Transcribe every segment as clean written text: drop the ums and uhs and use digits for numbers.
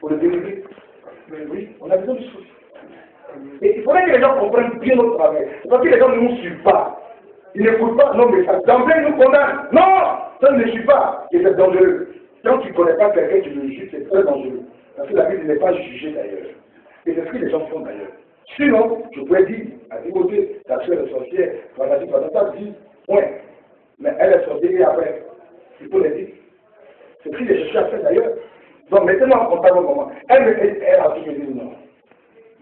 pour le délivrer. Mais oui, on a besoin de choses. Et il faudrait que les gens comprennent bien notre travail. C'est parce que les gens ne nous suivent pas. Ils n'écoutent pas nos messages. D'emblée, ils nous condamnent. Non, ça ne suit pas. Et c'est dangereux. Quand tu ne connais pas quelqu'un, tu le juges, c'est très dangereux. Parce que la Bible n'est pas jugée d'ailleurs. Et c'est ce que les gens font d'ailleurs. Sinon, je pourrais dire à Timothée, ta soeur est sorcière, ta dit, point. Mais elle est sorcière et après, il faut le dire. C'est ce que j'ai cherché à faire d'ailleurs. Donc mettez-moi en contact avec moi. Elle a tout dit non.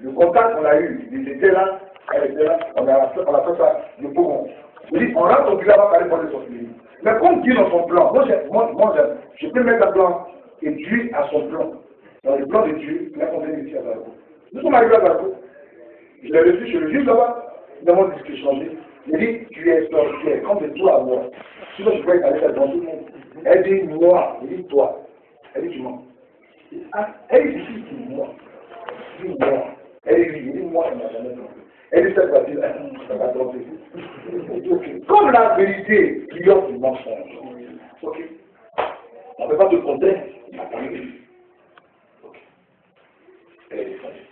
Le contact qu'on a eu, il était là, elle était là, on a fait ça, nous pouvons. Je dis, on rentre au village, on va parler pour les sorciers. Mais comme Dieu dans son plan, je peux mettre un plan et Dieu a son plan. Dans le plan de Dieu, il a convenu ici à Zarko. Nous sommes arrivés à Zarko. Je l'ai reçu chez le juge là-bas, nous avons discuté. Il dit, tu es sorcière, comme de toi à moi. Sinon, je pourrais aller devant tout le monde. Elle dit, moi, il dit, toi. Elle dit, tu mens. Elle dit, moi. Il dit, moi. Elle dit, moi, elle m'a jamais trompé. Elle dit, cette fois-ci, ça va tromper. Comme la vérité triomphe du mensonge. Ok. On ne peut pas te condamner. Ok. Elle est descendue.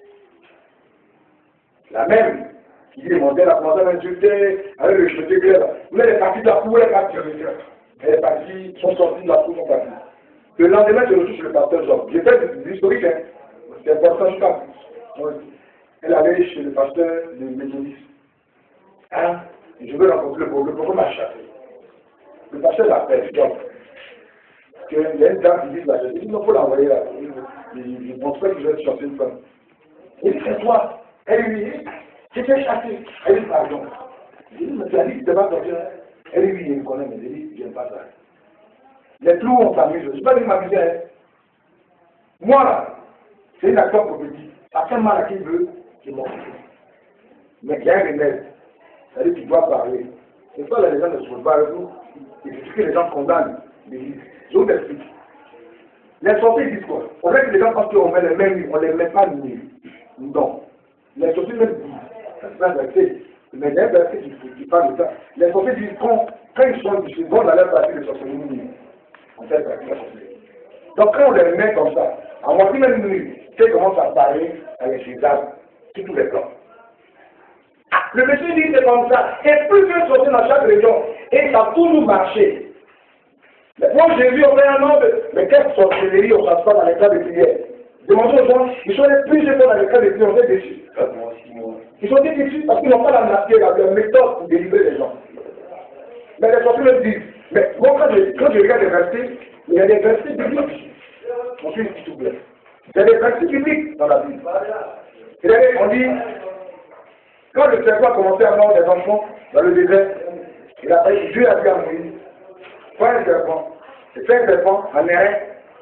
La même qui demandait la commencé à m'insulter avec le cheveu clair. Mais elle est partie de la cour, elle est partie. Elle est partie, sont sortis de la cour, sont partis. Le lendemain, je retrouve chez le pasteur Jean. J'ai fait l'historique, hein. C'est important, je pense. Elle allait chez le pasteur de Méthodiste. Hein? Je veux rencontrer le pauvre m'a chassé. Le pasteur l'appelle, John. Il y a une dame qui dit là, il dit, non, il faut l'envoyer là. Je ne pense pas que je vais chasser une femme. Il dit, c'est toi. Elle lui dit, j'étais chassé. Elle dit, pardon. Il dit, mais tu as dit que tu ne pas sortir. Elle lui dit, il me connaît, mais il dit, j'aime pas ça. Les trous, on s'amuse. Je ne sais pas dire m'amuser. Hein. Moi, là, c'est une action prophétique. À quel mal à qui veut, c'est mort. Mais il y a un remède. C'est-à-dire que tu dois parler. C'est ça, les gens ne se trouvent pas avec nous. Et c'est ce que les gens condamnent. Je vous explique. Les sorciers disent quoi? On dirait que les gens pensent qu'on met les mains, on ne les met pas nus. Non. Les sorciers même disent, c'est un verset, mais il y a un verset qui parle de ça. Les sorciers disent quand ils sont du second, dans leur partie de sorciers nus. On fait la sorcellerie. Donc quand on les met comme ça, à moitié même nus, tu sais comment ça paraît avec les arbres, sur tous les plans. Le monsieur dit c'est comme ça. Et plus que sortir dans chaque région, et ça a toujours marché. Moi j'ai vu au fait un nombre, mais quelle sorcellerie on passe pas dans les cas de prière. Demandez aux gens, ils sont les plus jeunes dans les cas de prière, on est déçus. Ils sont déçus parce qu'ils n'ont pas la méthode pour délivrer les gens. Mais les sorciers me disent, mais moi quand je regarde les versets, il y a des versets bibliques. On suit s'il vous plaît. Il y a des versets bibliques dans la Bible. Et on dit, quand le serpent a commencé à mordre des enfants dans le désert, Dieu a dit à Moïse, prends un serpent, et fais un serpent en airain,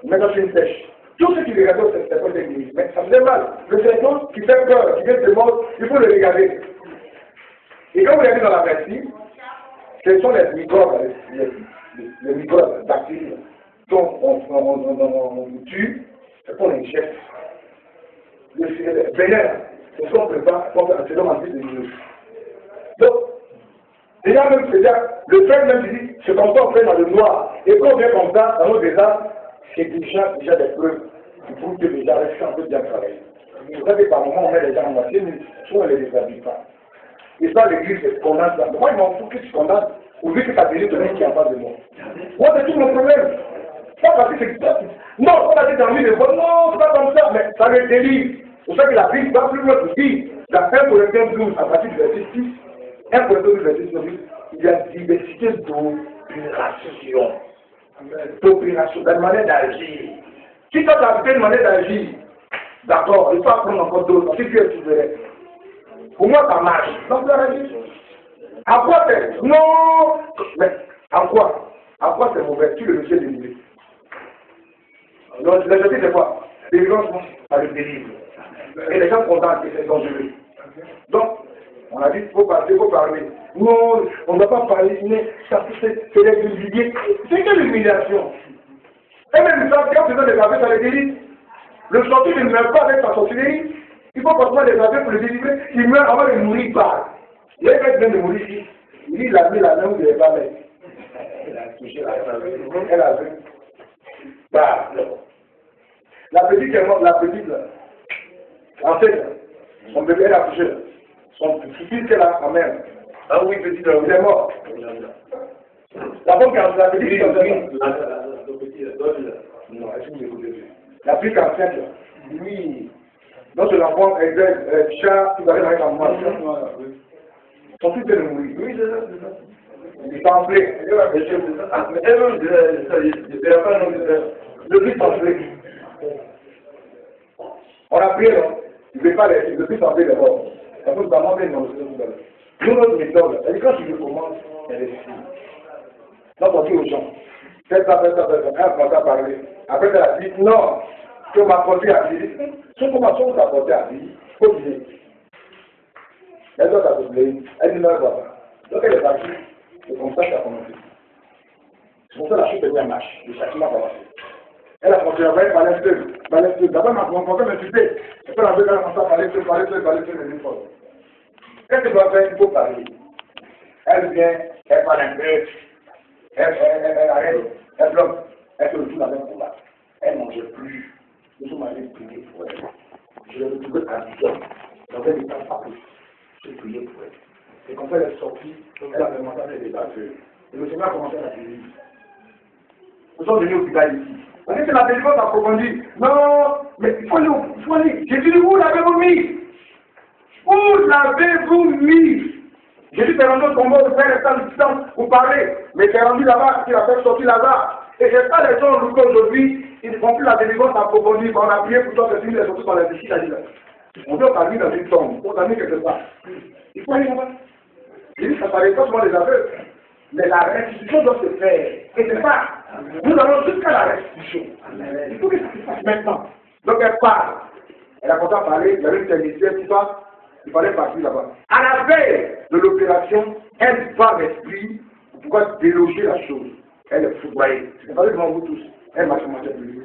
mets-le sur une pêche. Tout ce qui regarde ce serpent est Moïse. Mais ça faisait mal. Le serpent qui fait peur, qui vient de mordre, il faut le regarder. Et quand vous regardez dans la version, ce sont les microbes, les microbes, bactéries, dont on tue, et qu'on injecte. Le vénère, c'est ce qu'on prépare pour faire un sérum anti-démineux. Donc, déjà même, le frère même dit, c'est comme ça on fait dans le noir. Et quand on vient comme ça, dans nos désastres, c'est déjà des preuves qui prouvent que déjà, c'est un peu bien travaillé. Vous savez, par moment, on met les gens en moitié, mais souvent on ne les établit pas. Et ça, l'église, c'est condamne ça. Mais moi, il m'en fout que tu condamnes, ou vu que tu as déjà donné qui est en face de moi. Moi, c'est tout mon problème. Pas parce que c'est ça. Non, on a dit dans le livre, non, c'est pas comme ça, mais ça le délivre. Vous savez que la Bible va plus loin pour dire, dans 1 Corinthiens 12, à partir du verset 6, 1 Corinthiens 12, verset 6, il y a diversité d'opérations. D'opérations, d'une manière d'agir. Si toi, tu as fait une manière d'agir, d'accord, il faut apprendre encore d'autres, parce que tu es souverain. Pour moi, ça marche. Donc, tu as réagi. À quoi c'est? Non! Mais, à quoi? À quoi c'est mauvais? Tu le sais délivrer. Donc, la vérité, c'est quoi? Délivrance, ça le délivre. Et les gens condamnent que c'est dangereux. Donc, on a dit qu'il faut parler. Non, on ne doit pas parler, mais ça c'est les humilier. C'est quelle humiliation? Et même ça, quand tu donnes des affaires, ça les délivre. Le sorcier ne meurt pas avec sa sorcellerie. Il faut continuer des affaires pour le délivrer. Il meurt avant de mourir par. Il y a quelqu'un qui vient de mourir ici. Il a mis la main où il ne devait pas mettre. Elle a touché la main. Elle a vu. Bah, non. La petite est morte, la petite, là. Enceinte, son bébé, elle a accouché, là. Son fils qu'elle a, sa mère. Ah oui, petite, là, il est mort. La bonne quand la petite, non, est-ce que vous écoutez? La petite enceinte, là. Oui. Donc, l'enfant, chat, qui va aller dans la main. Son fils est mourir. Oui, c'est ça. Il est enflé. Le fils enflé. On a prié, non? Il ne veut pas le fils enflé d'abord. Ça peut vraiment bien dans le tout à l'heure. Nous, notre méthode, elle dit quand tu le commences, elle est finie. Donc, on dit aux gens, faites ça, elle commence à parler. Après, elle a dit, non, tu m'as apporté à dire. Si on commence à t'apporter à dire, il faut dire. Elle doit t'appeler, elle dit non, elle ne va pas. Donc, elle est partie. C'est comme ça qu'elle a commencé. C'est pour ça que la chute est bien marche. Le châtiment va passer. Elle a commencé à parler un peu. D'abord, mon frère m'insultait. Et puis, elle a commencé à parler les fois. Qu'est-ce qu'elle doit faire? Il faut parler. Elle vient, elle parle un peu. Elle arrête, elle bloque. Elle fait le tout dans le même combat. Elle ne mangeait plus. Nous sommes allés prier pour elle. Je l'ai retrouvée à 10 heures. Dans un état partout. J'ai prié pour elle. Et quand elle est sortie, elle a commencé à faire des batteurs. Et le Seigneur a commencé à la délivrer. Nous sommes venus au Bible ici. On dit que la délivrance approfondie. Non, mais il faut aller. Jésus dit, où l'avez-vous mis? Où l'avez-vous mis? Jésus t'est rendu au tombeau, vous faites le temps de distance, vous parlez. Mais t'es rendu là-bas, il a fait sortir Lazare. Et c'est pas les gens aujourd'hui, ils ne font plus la délivrance approfondie. On a prié pour toi, c'est fini, les sorties dans les déchets, on doit parler dans une tombe, on t'a mis quelque part. Il faut aller là-bas. Il dit, ça paraît pas souvent les aveugles. Mais la restitution doit se faire. Et c'est ça. Nous allons jusqu'à la restitution. Il faut que ça se fasse maintenant. Donc elle parle. Elle a commencé à parler, il y avait une technicienne, tout ça. Il fallait partir là-bas. À la veille de l'opération, elle va l'esprit pour pouvoir déloger la chose. Elle est foudroyée. C'est pas devant vous tous. Elle m'a commencé à prier.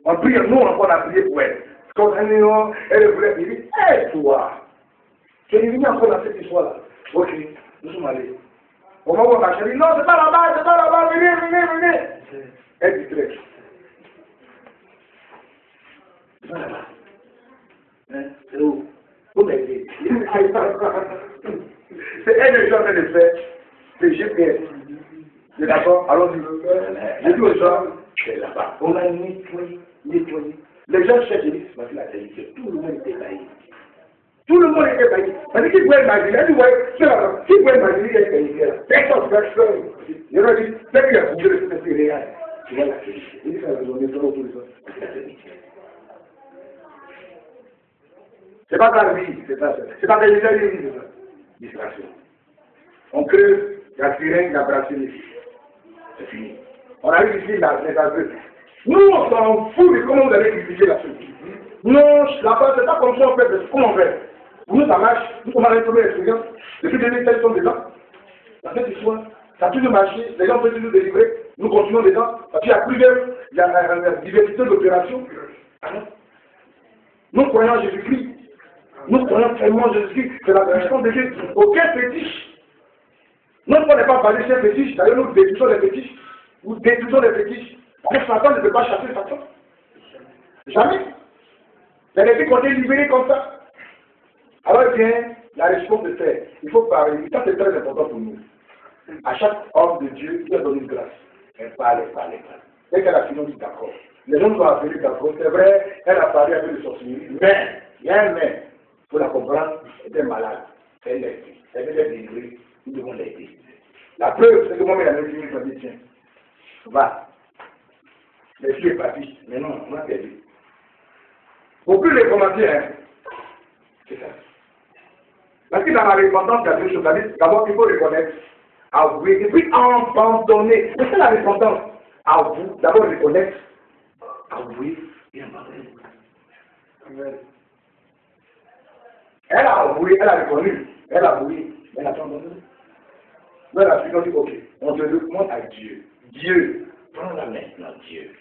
On prie, nous on a prié pour elle. Quand elle voulait dire, hé toi, tu es venu encore dans cette histoire-là. Ok, nous sommes allés. Au moment où on a dit, non, c'est pas là-bas, venez. Elle dit très. C'est pas là-bas. C'est où? Vous m'aidez. C'est elle qui est en train de faire. C'est GPS. C'est d'accord? Allons-y. J'ai dit aux gens, c'est là-bas. On a nettoyé. Les gens cherchent, c'est parce que la télévision, tout le monde était bailli. Tout le monde était bailli. Parce qu'il pouvait imaginer, qui pouvait imaginer qu'il y a une télévision là? Personne. Il aurait dit, c'est qu'il a bougé le système réel. Tu vois la télévision. Il dit, ça va donner tout autour de ça. C'est pas ta vie, c'est pas ta vie, c'est ça. Distraction. On creuse, il y a sirène, il y a bracelet. C'est fini. On arrive ici, les aveugles. Nous, on s'en fout de comment vous allez critiquer la chose. Non, la base, c'est pas comme ça on fait, c'est comment on fait. Pour nous, ça marche. Nous, on a une première expérience. Depuis 2016, sont des gens. Dans cette histoire, ça a toujours marché. Les gens peuvent toujours délivrer. Nous continuons les gens. Parce qu'il y a plusieurs, il y a la diversité d'opérations. Nous croyons en Jésus-Christ. Nous croyons vraiment en Jésus-Christ. C'est la puissance de Dieu. Aucun fétiche. Notre foi n'est pas basée sur les fétiches. D'ailleurs, nous détruisons les fétiches. Nous détruisons les fétiches. Mais Satan ne peut pas chasser Satan. Jamais. Il y a des filles qui ont été libérées comme ça. Alors, bien, la réponse de faire. Il faut parler. Ça, c'est très important pour nous. À chaque homme de Dieu, il a donné une grâce. Elle parle. Dès qu'elle a fini, on dit d'accord. Les gens doivent venir d'accord. C'est vrai, elle a parlé avec les sorciers. Mais, il y a un mais. Il faut la comprendre. Elle était malade. Elle était délivrée. Nous devons l'aider. La preuve, c'est que moi, elle a dit, je dis, tiens, va. Les filles est partie. Mais non, on a perdu. Faut plus les commenter, hein. C'est ça. Parce que dans la repentance, il y a deux choses. D'abord, il faut reconnaître, avouer, et puis abandonner. C'est la repentance. Avouer, d'abord reconnaître, avouer et abandonner. Amen. Elle a avoué, elle a reconnu, elle a avoué, elle a abandonné. Nous, elle a dit, ok, on te demande à Dieu. Dieu, prends-la maintenant, Dieu.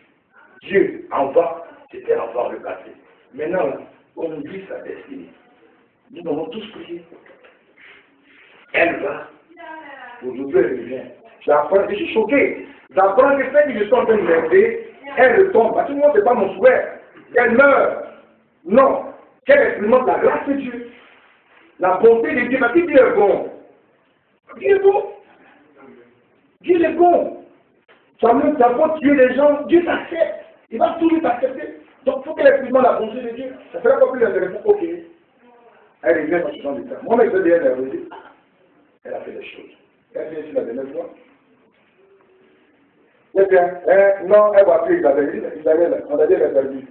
Dieu, envoie, c'était envoie le passé. Maintenant, on nous dit sa destinée. Nous devons tous prier. Elle va. Aujourd'hui, elle revient. Je suis choqué. J'apprends que celle qui je suis en train de m'aider, elle retombe. Parce que moi, ce n'est pas mon souhait. Qu'elle meure. Non. Qu'elle expérimente la grâce de Dieu. La bonté de Dieu. Parce que Dieu est bon. Dieu est bon. Dieu est bon. Toi-même, tu as beau tuer les gens, Dieu t'accepte. Il va toujours t'accepter. Donc, il faut qu'elle expérimente la bonté de Dieu. Ça sera pas plus intéressant. Ok. Elle revient dans ce genre de temps. Moi, je dis, elle est revenue. Elle a fait des choses. Elle vient ici la dernière fois. Eh bien, non, elle va plus Isabelle. Isabelle, on a dit qu'elle est perdue.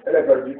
Elle est perdue.